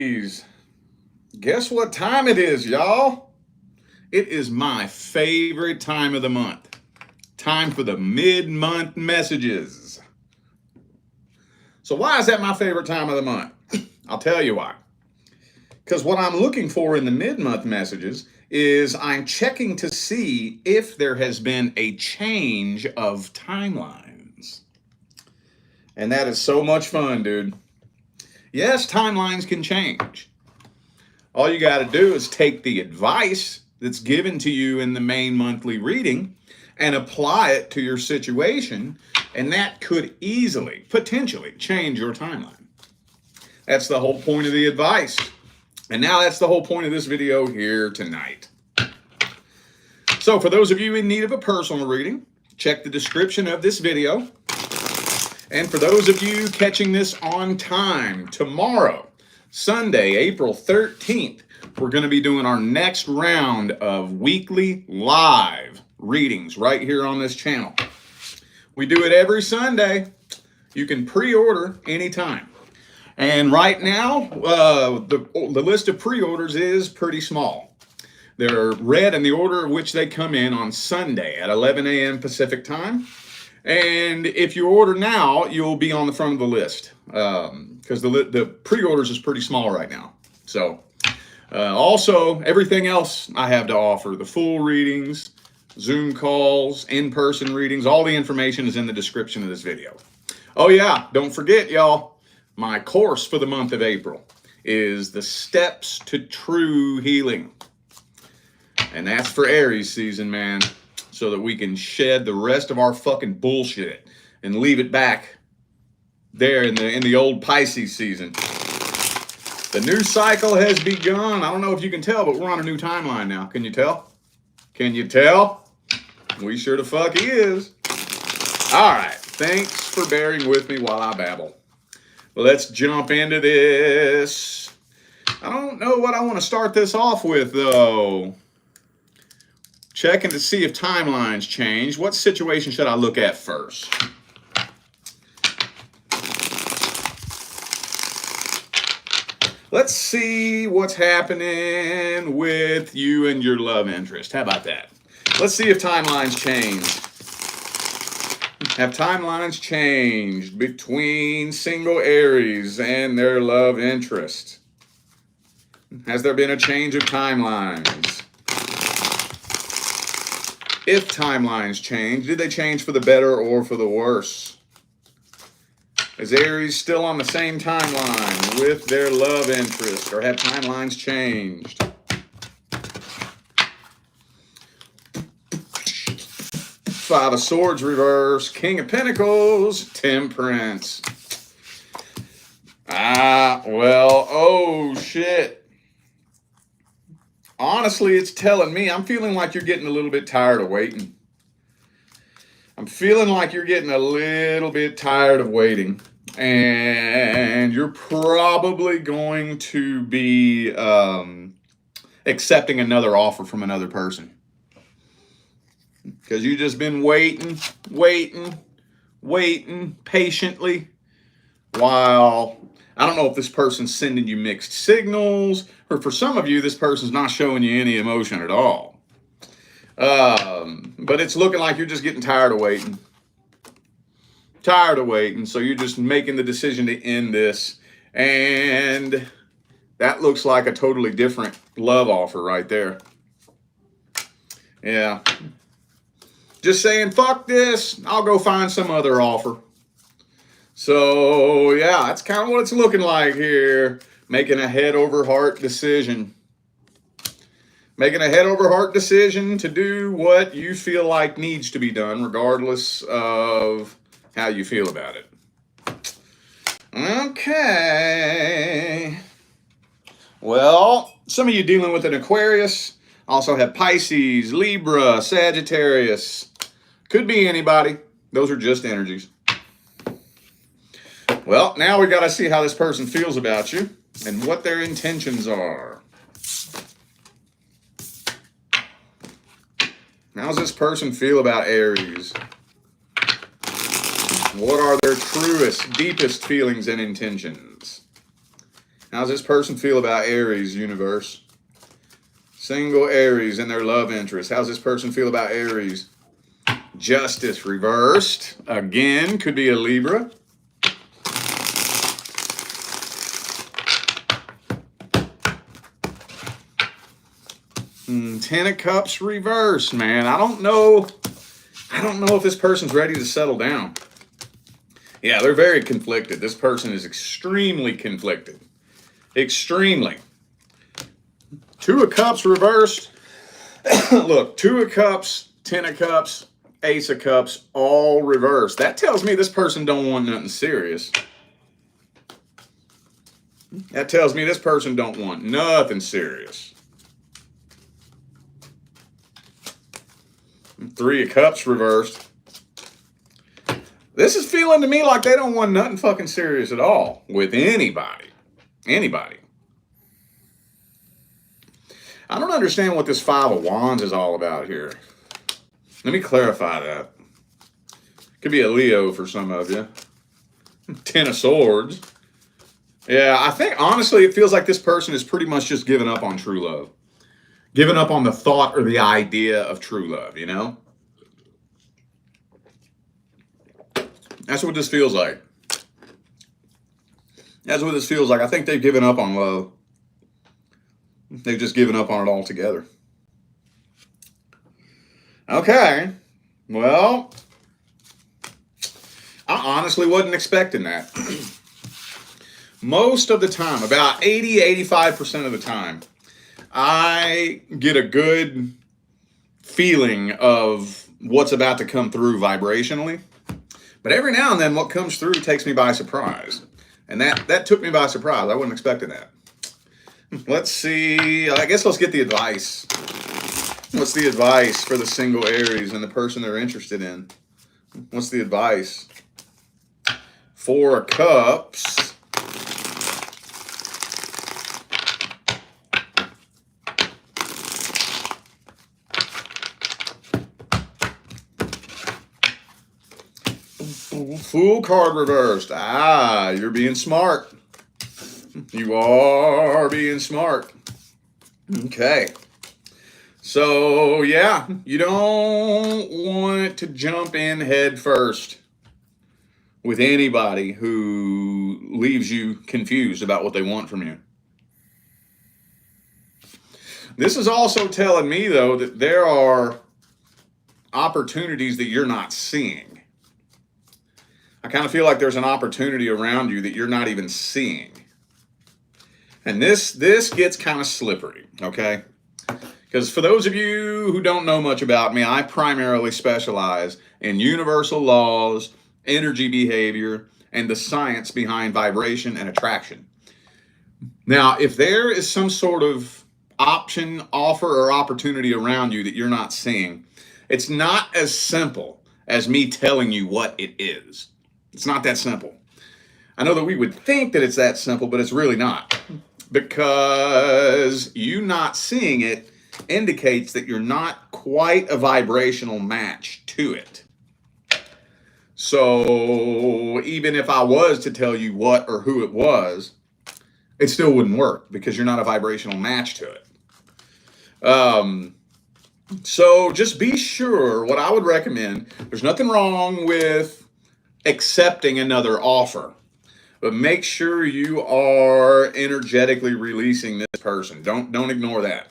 Aries, guess what time it is, y'all? It is my favorite time of the month. Time for the mid-month messages. So why is that my favorite time of the month? I'll tell you why. Because what I'm looking for in the mid-month messages is I'm checking to see if there has been a change of timelines. And that is so much fun, dude. Yes, timelines can change. All you got to do is take the advice that's given to you in the main monthly reading and apply it to your situation, and that could easily, potentially, change your timeline. That's the whole point of the advice. And now that's the whole point of this video here tonight. So for those of you in need of a personal reading, check the description of this video. And for those of you catching this on time, tomorrow, Sunday, April 13th, we're going to be doing our next round of weekly live readings right here on this channel. We do it every Sunday. You can pre-order anytime. And right now, the list of pre-orders is pretty small. They're read in the order in which they come in on Sunday at 11 a.m. Pacific time. And if you order now, you'll be on the front of the list because the pre-orders is pretty small right now. So also everything else I have to offer, the full readings, Zoom calls, in-person readings, all the information is in the description of this video. Oh yeah, don't forget, y'all, my course for the month of April is the Steps to True Healing. And that's for Aries season, man, so that we can shed the rest of our fucking bullshit and leave it back there in the old Pisces season. The new cycle has begun. I don't know if you can tell, but we're on a new timeline now. Can you tell? Can you tell? We sure the fuck is. All right. Thanks for bearing with me while I babble. Let's jump into this. I don't know what I want to start this off with, though. Checking to see if timelines change. What situation should I look at first? Let's see what's happening with you and your love interest. How about that? Let's see if timelines change. Have timelines changed between single Aries and their love interest? Has there been a change of timelines? If timelines change, did they change for the better or for the worse? Is Aries still on the same timeline with their love interest, or have timelines changed? Five of Swords reverse, King of Pentacles, Temperance. Well, oh shit. Honestly, it's telling me, I'm feeling like you're getting a little bit tired of waiting. I'm feeling like you're getting a little bit tired of waiting. And you're probably going to be accepting another offer from another person. Because you've just been waiting patiently while, I don't know if this person's sending you mixed signals, or for some of you, this person's not showing you any emotion at all. But it's looking like you're just getting tired of waiting. So you're just making the decision to end this. And that looks like a totally different love offer right there. Yeah. Just saying, fuck this, I'll go find some other offer. So, yeah, that's kind of what it's looking like here. Making a head over heart decision. Making a head over heart decision to do what you feel like needs to be done, regardless of how you feel about it. Okay. Well, some of you dealing with an Aquarius. Also have Pisces, Libra, Sagittarius. Could be anybody. Those are just energies. Well, now we got to see how this person feels about you and what their intentions are. How does this person feel about Aries? What are their truest, deepest feelings and intentions? How's this person feel about Aries, universe? Single Aries and their love interest. How's this person feel about Aries? Justice reversed. Again, could be a Libra. Ten of Cups reversed, man. I don't know if this person's ready to settle down. Yeah, they're very conflicted. This person is extremely conflicted. Extremely. Two of Cups reversed. Look, Two of Cups, Ten of Cups, Ace of Cups, all reversed. That tells me this person don't want nothing serious. That tells me this person don't want nothing serious. Three of Cups reversed. This is feeling to me like they don't want nothing fucking serious at all with anybody. Anybody. I don't understand what this Five of Wands is all about here. Let me clarify that. Could be a Leo for some of you. Ten of Swords. Yeah, I think honestly it feels like this person is pretty much just giving up on true love. Giving up on the thought or the idea of true love, you know? That's what this feels like. That's what this feels like. I think they've given up on love. They've just given up on it altogether. Okay. Well, I honestly wasn't expecting that. Most of the time, about 80-85% of the time, I get a good feeling of what's about to come through vibrationally. But every now and then what comes through takes me by surprise. And that took me by surprise. I wasn't expecting that. Let's see. I guess let's get the advice. What's the advice for the single Aries and the person they're interested in? What's the advice? Four of Cups. Fool card reversed. Ah, you're being smart. You are being smart. Okay. So, yeah, you don't want to jump in head first with anybody who leaves you confused about what they want from you. This is also telling me, though, that there are opportunities that you're not seeing. I kind of feel like there's an opportunity around you that you're not even seeing. And this gets kind of slippery, okay? Because for those of you who don't know much about me, I primarily specialize in universal laws, energy behavior, and the science behind vibration and attraction. Now, if there is some sort of option, offer, or opportunity around you that you're not seeing, it's not as simple as me telling you what it is. It's not that simple. I know that we would think that it's that simple, but it's really not. Because you not seeing it indicates that you're not quite a vibrational match to it. So even if I was to tell you what or who it was, it still wouldn't work because you're not a vibrational match to it. So just be sure, what I would recommend, there's nothing wrong with accepting another offer, but make sure you are energetically releasing this person. Don't ignore that.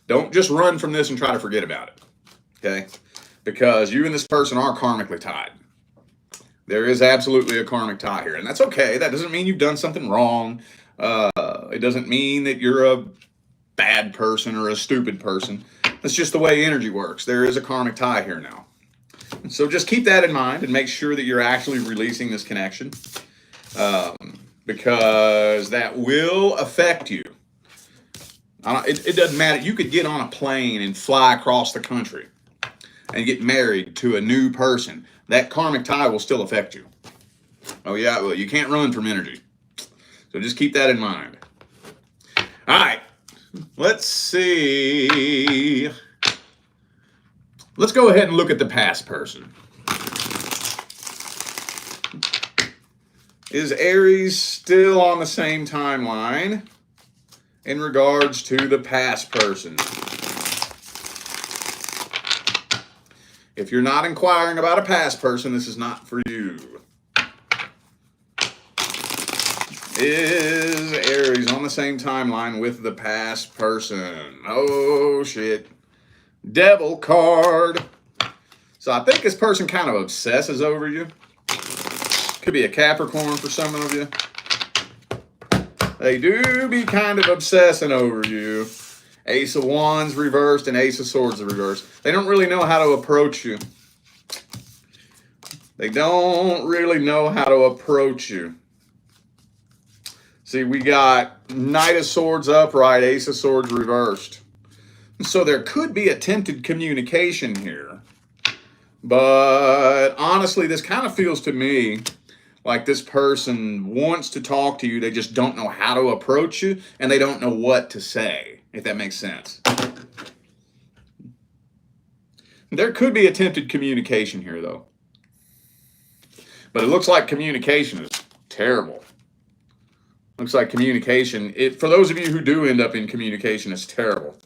Don't just run from this and try to forget about it, okay? Because you and this person are karmically tied. There is absolutely a karmic tie here, and that's okay. That doesn't mean you've done something wrong. It doesn't mean that you're a bad person or a stupid person. That's just the way energy works. There is a karmic tie here now. So just keep that in mind and make sure that you're actually releasing this connection, because that will affect you. It doesn't matter. You could get on a plane and fly across the country and get married to a new person. That karmic tie will still affect you. Oh yeah, well, you can't run from energy. So just keep that in mind. All right, let's see. Let's go ahead and look at the past person. Is Aries still on the same timeline in regards to the past person? If you're not inquiring about a past person, this is not for you. Is Aries on the same timeline with the past person? Oh, shit. Devil card. So I think this person kind of obsesses over you. Could be a Capricorn for some of you. They do be kind of obsessing over you. Ace of Wands reversed and Ace of Swords reversed. They don't really know how to approach you. They don't really know how to approach you. See, we got Knight of Swords upright, Ace of Swords reversed. So there could be attempted communication here. But honestly, this kind of feels to me like this person wants to talk to you. They just don't know how to approach you, and they don't know what to say, if that makes sense. There could be attempted communication here, though. But it looks like communication is terrible. Looks like communication, for those of you who do end up in communication, is terrible.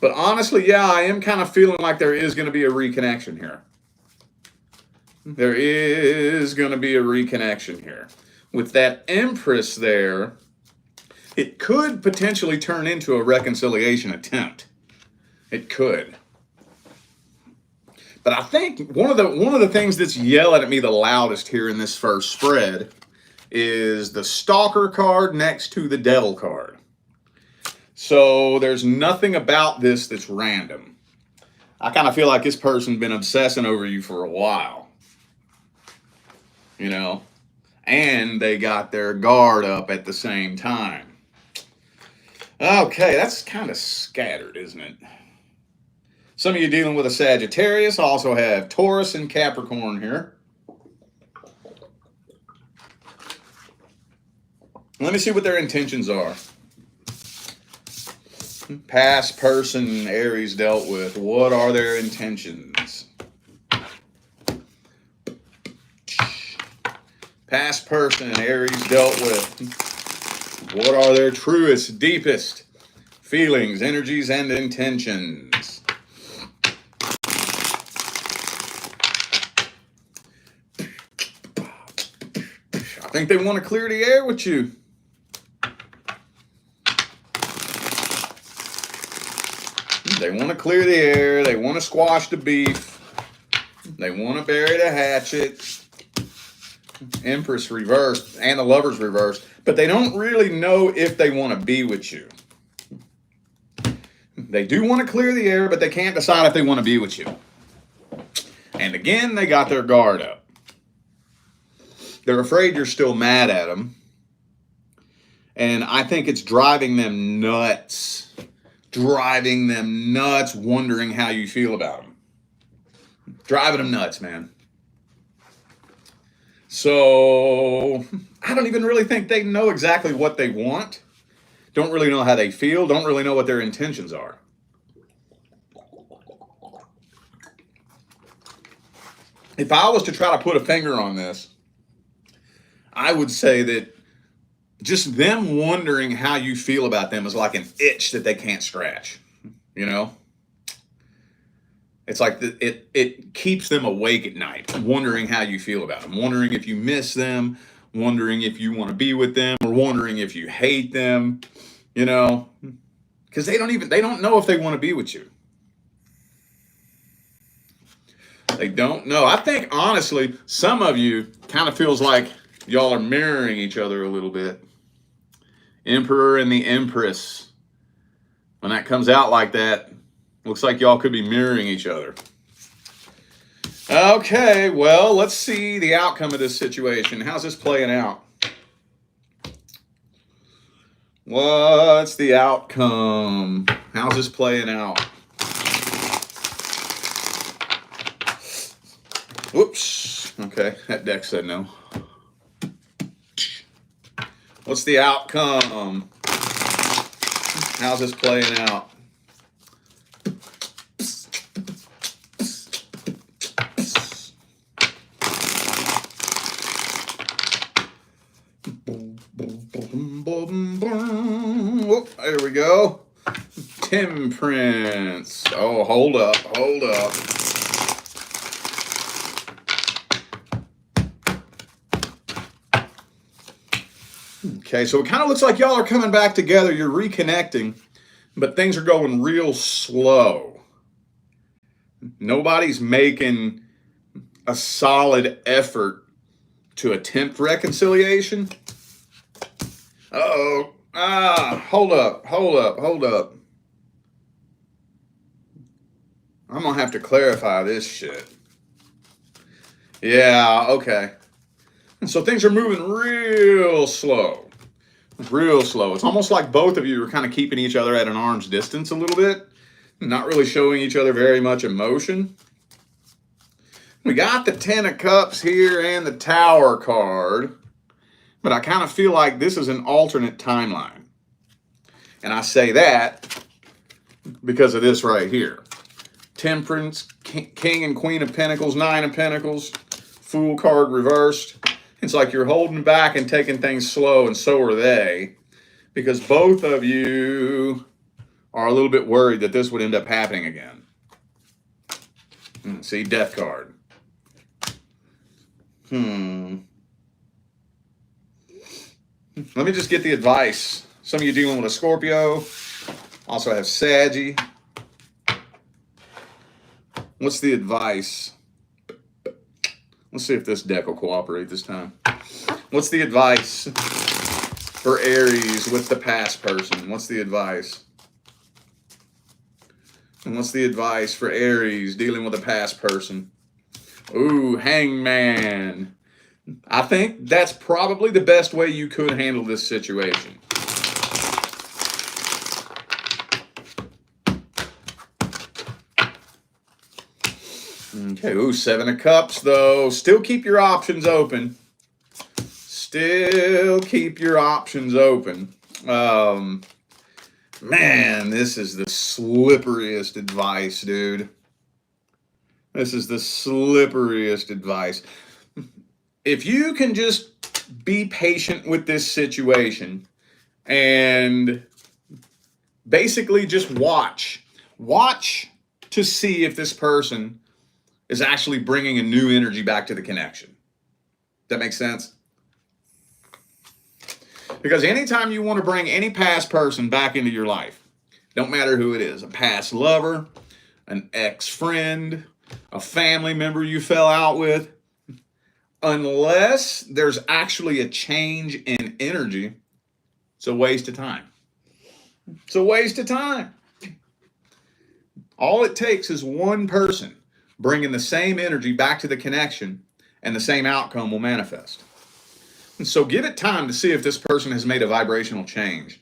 But honestly, yeah, I am kind of feeling like there is going to be a reconnection here. There is going to be a reconnection here. With that Empress there, it could potentially turn into a reconciliation attempt. It could. But I think one of the things that's yelling at me the loudest here in this first spread is the Stalker card next to the Devil card. So there's nothing about this that's random. I kind of feel like this person's been obsessing over you for a while. You know? And they got their guard up at the same time. Okay, that's kind of scattered, isn't it? Some of you dealing with a Sagittarius also have Taurus and Capricorn here. Let me see what their intentions are. Past person Aries dealt with. What are their intentions? Past person Aries dealt with. What are their truest, deepest feelings, energies, and intentions? I think they want to clear the air with you. They want to clear the air. They want to squash the beef. They want to bury the hatchet. Empress reversed and the Lovers reversed. But they don't really know if they want to be with you. They do want to clear the air, but they can't decide if they want to be with you. And again, they got their guard up. They're afraid you're still mad at them. And I think it's driving them nuts. Driving them nuts, wondering how you feel about them. Driving them nuts, man. So, I don't even really think they know exactly what they want. Don't really know how they feel. Don't really know what their intentions are. If I was to try to put a finger on this, I would say that just them wondering how you feel about them is like an itch that they can't scratch, you know? It's like it keeps them awake at night, wondering how you feel about them, wondering if you miss them, wondering if you want to be with them, or wondering if you hate them, you know? Because they don't know if they want to be with you. They don't know. I think, honestly, some of you kind of feels like y'all are mirroring each other a little bit. Emperor and the Empress. When that comes out like that, looks like y'all could be mirroring each other. Okay, well, let's see the outcome of this situation. How's this playing out? What's the outcome? How's this playing out? Whoops. Okay, that deck said no. What's the outcome? How's this playing out? Whoop, there we go. Temperance. Oh, hold up, hold up. Okay, so it kind of looks like y'all are coming back together. You're reconnecting, but things are going real slow. Nobody's making a solid effort to attempt reconciliation. Uh-oh. Hold up. I'm going to have to clarify this shit. Yeah, okay. So things are moving real slow. Real slow. It's almost like both of you are kind of keeping each other at an arm's distance a little bit. Not really showing each other very much emotion. We got the 10 of Cups here and the Tower card. But I kind of feel like this is an alternate timeline. And I say that because of this right here. Temperance, King and Queen of Pentacles, 9 of Pentacles, Fool card reversed. It's like you're holding back and taking things slow, and so are they. Because both of you are a little bit worried that this would end up happening again. See, Death card. Let me just get the advice. Some of you dealing with a Scorpio. Also have Saggy. What's the advice? Let's see if this deck will cooperate this time. What's the advice for Aries with the past person? What's the advice? And what's the advice for Aries dealing with a past person? Ooh, Hangman. I think that's probably the best way you could handle this situation. Okay, ooh, 7 of Cups, though. Still keep your options open. Still keep your options open. Man, this is the slipperiest advice, dude. This is the slipperiest advice. If you can just be patient with this situation and basically just watch to see if this person is actually bringing a new energy back to the connection. That makes sense? Because anytime you want to bring any past person back into your life, don't matter who it is, a past lover, an ex-friend, a family member you fell out with, unless there's actually a change in energy, it's a waste of time. It's a waste of time. All it takes is one person bringing the same energy back to the connection, and the same outcome will manifest. And so give it time to see if this person has made a vibrational change.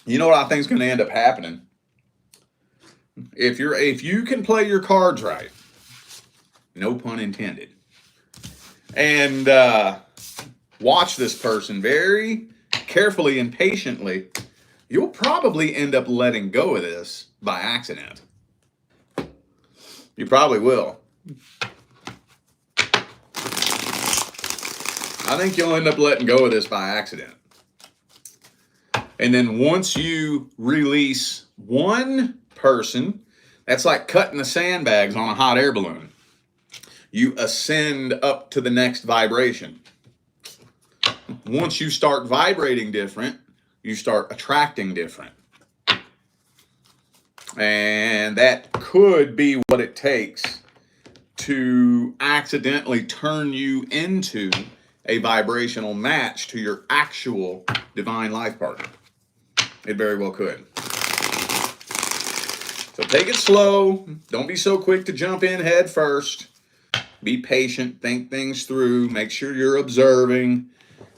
You know what I think is going to end up happening? If you can play your cards right, no pun intended, and watch this person very carefully and patiently, you'll probably end up letting go of this by accident. You probably will. I think you'll end up letting go of this by accident. And then once you release one person, that's like cutting the sandbags on a hot air balloon. You ascend up to the next vibration. Once you start vibrating different, you start attracting different. And that could be what it takes to accidentally turn you into a vibrational match to your actual divine life partner. It very well could. So take it slow. Don't be so quick to jump in head first. Be patient. Think things through. Make sure you're observing.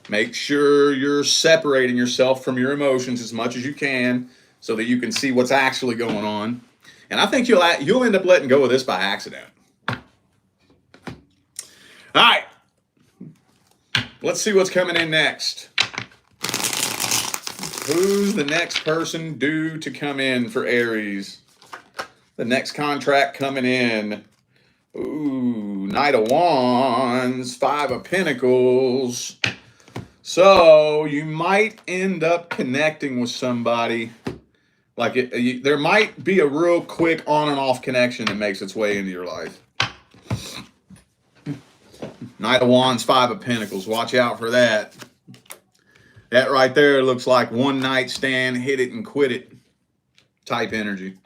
Make sure you're separating yourself from your emotions as much as you can so that you can see what's actually going on. And I think you'll end up letting go of this by accident. All right. Let's see what's coming in next. Who's the next person due to come in for Aries? The next contract coming in. Ooh, Knight of Wands, 5 of Pentacles. So you might end up connecting with somebody. Like there might be a real quick on and off connection that makes its way into your life. Knight of Wands, Five of Pentacles. Watch out for that. That right there looks like one night stand, hit it and quit it type energy.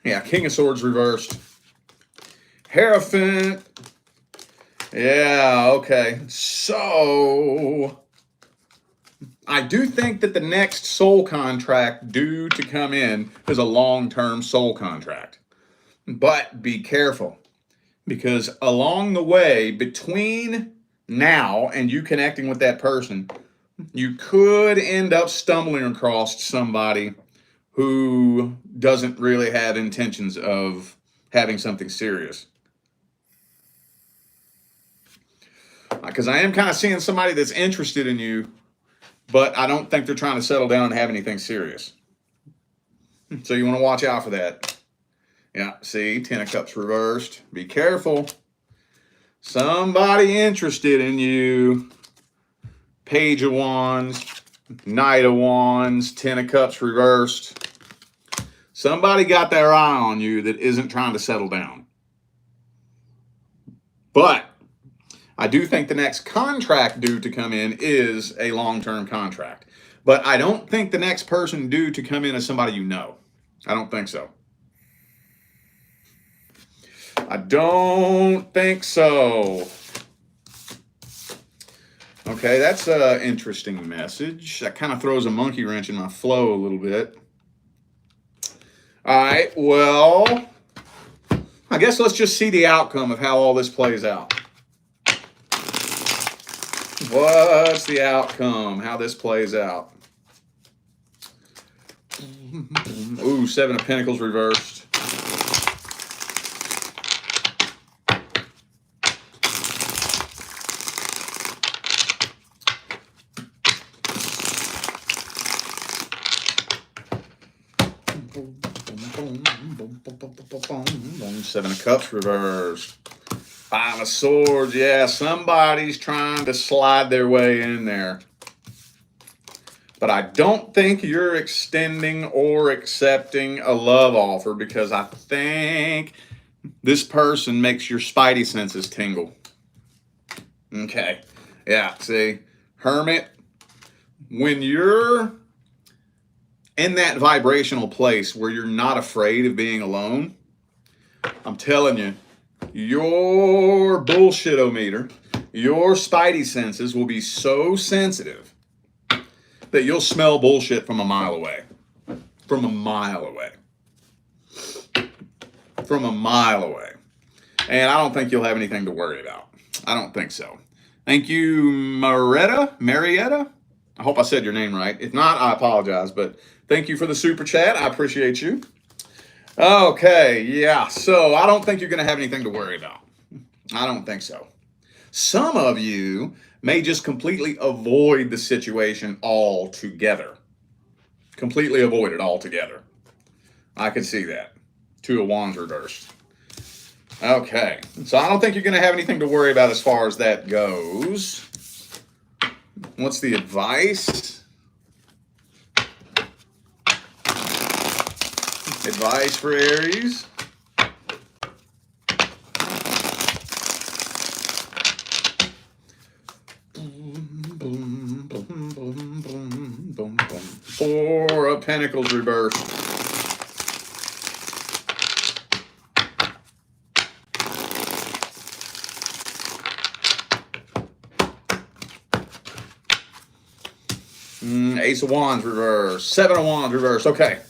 Yeah, King of Swords reversed. Hierophant. Yeah, okay. So I do think that the next soul contract due to come in is a long-term soul contract. But be careful, because along the way, between now and you connecting with that person, you could end up stumbling across somebody who doesn't really have intentions of having something serious. Because I am kind of seeing somebody that's interested in you, but I don't think they're trying to settle down and have anything serious. So you want to watch out for that. Yeah, see, Ten of Cups reversed. Be careful. Somebody interested in you. Page of Wands, Knight of Wands, Ten of Cups reversed. Somebody got their eye on you that isn't trying to settle down. But I do think the next contract due to come in is a long-term contract. But I don't think the next person due to come in is somebody you know. I don't think so. I don't think so. Okay, that's an interesting message. That kind of throws a monkey wrench in my flow a little bit. All right, well, I guess let's just see the outcome of how all this plays out. What's the outcome? How this plays out? Ooh, Seven of Pentacles reversed. Seven of Cups reversed. Five of Swords. Yeah, somebody's trying to slide their way in there. But I don't think you're extending or accepting a love offer, because I think this person makes your spidey senses tingle. Okay. Yeah, see? Hermit, when you're in that vibrational place where you're not afraid of being alone, I'm telling you, your bullshit-o-meter, your spidey senses will be so sensitive that you'll smell bullshit from a mile away. From a mile away. From a mile away. And I don't think you'll have anything to worry about. I don't think so. Thank you, Marietta. I hope I said your name right. If not, I apologize, but thank you for the super chat. I appreciate you. Okay, yeah, so I don't think you're going to have anything to worry about. I don't think so. Some of you may just completely avoid the situation altogether. Completely avoid it altogether. I can see that. Two of Wands reversed. Okay, so I don't think you're going to have anything to worry about as far as that goes. What's the advice? Advice for Aries. Four of Pentacles reversed. Ace of Wands reversed. Seven of Wands reversed. Okay.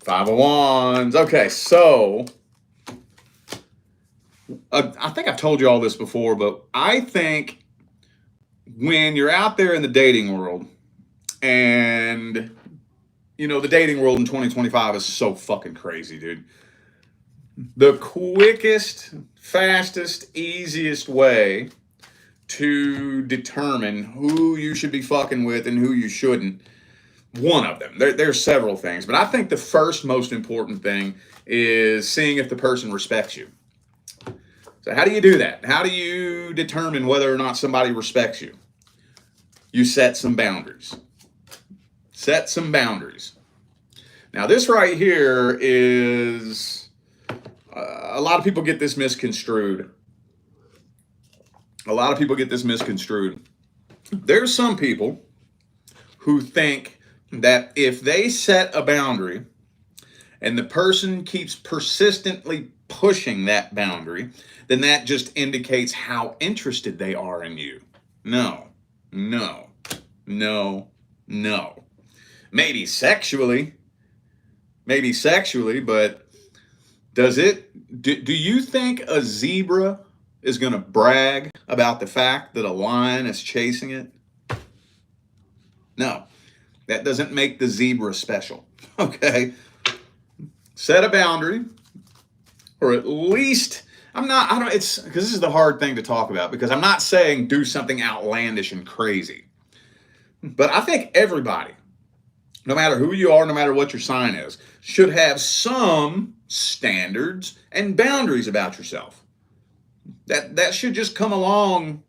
Five of Wands. Okay, so I think I've told you all this before, but I think when you're out there in the dating world, and you know, the dating world in 2025 is so fucking crazy, dude. The quickest, fastest, easiest way to determine who you should be fucking with and who you shouldn't. One of them. There's several things, but I think the first most important thing is seeing if the person respects you. So how do you do that? How do you determine whether or not somebody respects you? You set some boundaries. Set some boundaries. Now this right here is, a lot of people get this misconstrued. A lot of people get this misconstrued. There's some people who think that if they set a boundary and the person keeps persistently pushing that boundary, then that just indicates how interested they are in you. No, no, no, no. Maybe sexually, but does it, do you think a zebra is going to brag about the fact that a lion is chasing it? No, that doesn't make the zebra special, okay? Set a boundary, or at least, it's, because this is the hard thing to talk about, because I'm not saying do something outlandish and crazy. But I think everybody, no matter who you are, no matter what your sign is, should have some standards and boundaries about yourself. That should just come along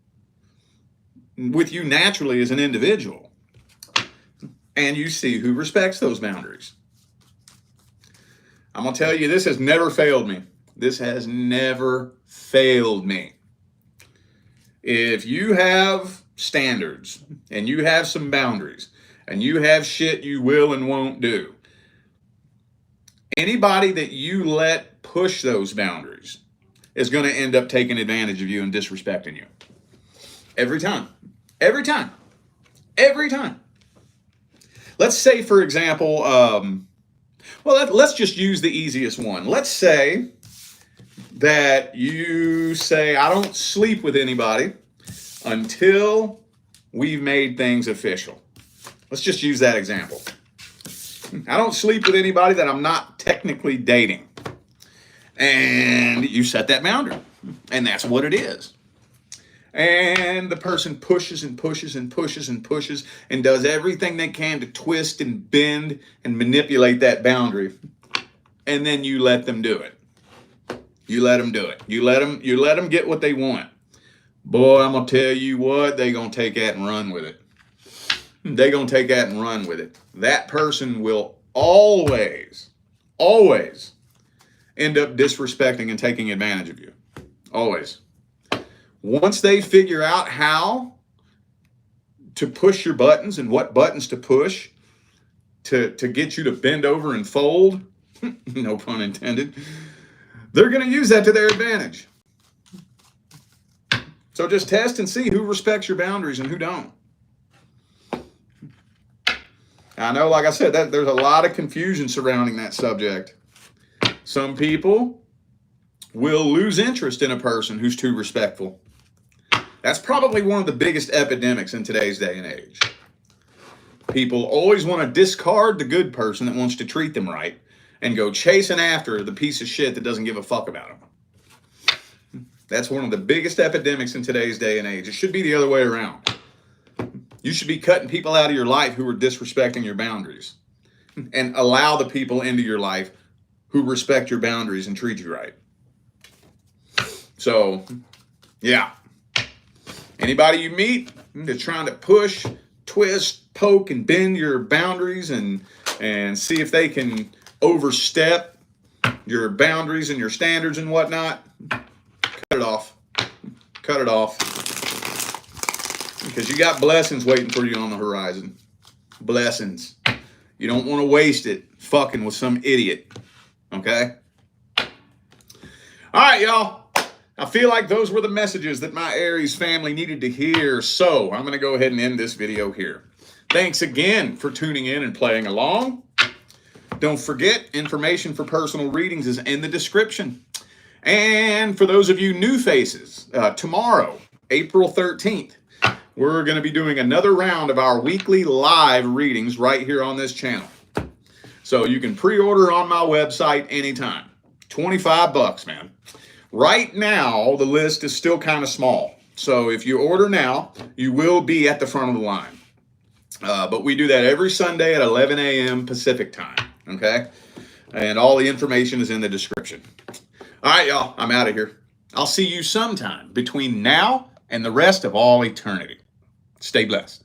with you naturally as an individual. And you see who respects those boundaries. I'm going to tell you, this has never failed me. This has never failed me. If you have standards and you have some boundaries and you have shit you will and won't do, anybody that you let push those boundaries is going to end up taking advantage of you and disrespecting you. Every time. Every time. Every time. Let's say, for example, let's just use the easiest one. Let's say that you say, I don't sleep with anybody until we've made things official. Let's just use that example. I don't sleep with anybody that I'm not technically dating. And you set that boundary. And that's what it is. And the person pushes and pushes and pushes and pushes and does everything they can to twist and bend and manipulate that boundary. And then you let them do it. You let them do it. You let them get what they want. Boy, I'm going to tell you what, they're going to take that and run with it. They're going to take that and run with it. That person will always end up disrespecting and taking advantage of you. Always. Once they figure out how to push your buttons and what buttons to push to get you to bend over and fold, no pun intended, they're going to use that to their advantage. So just test and see who respects your boundaries and who don't. I know, like I said, that there's a lot of confusion surrounding that subject. Some people will lose interest in a person who's too respectful. That's probably one of the biggest epidemics in today's day and age. People always want to discard the good person that wants to treat them right and go chasing after the piece of shit that doesn't give a fuck about them. That's one of the biggest epidemics in today's day and age. It should be the other way around. You should be cutting people out of your life who are disrespecting your boundaries and allow the people into your life who respect your boundaries and treat you right. So, yeah. Anybody you meet that's trying to push, twist, poke, and bend your boundaries and see if they can overstep your boundaries and your standards and whatnot, cut it off. Cut it off. Because you got blessings waiting for you on the horizon. Blessings. You don't want to waste it fucking with some idiot. Okay? All right, y'all. I feel like those were the messages that my Aries family needed to hear. So I'm going to go ahead and end this video here. Thanks again for tuning in and playing along. Don't forget, information for personal readings is in the description. And for those of you new faces, tomorrow, April 13th, we're going to be doing another round of our weekly live readings right here on this channel. So you can pre-order on my website anytime. $25, man. Right now, the list is still kind of small. So if you order now, you will be at the front of the line. But we do that every Sunday at 11 a.m. Pacific time. Okay? And all the information is in the description. All right, y'all. I'm out of here. I'll see you sometime between now and the rest of all eternity. Stay blessed.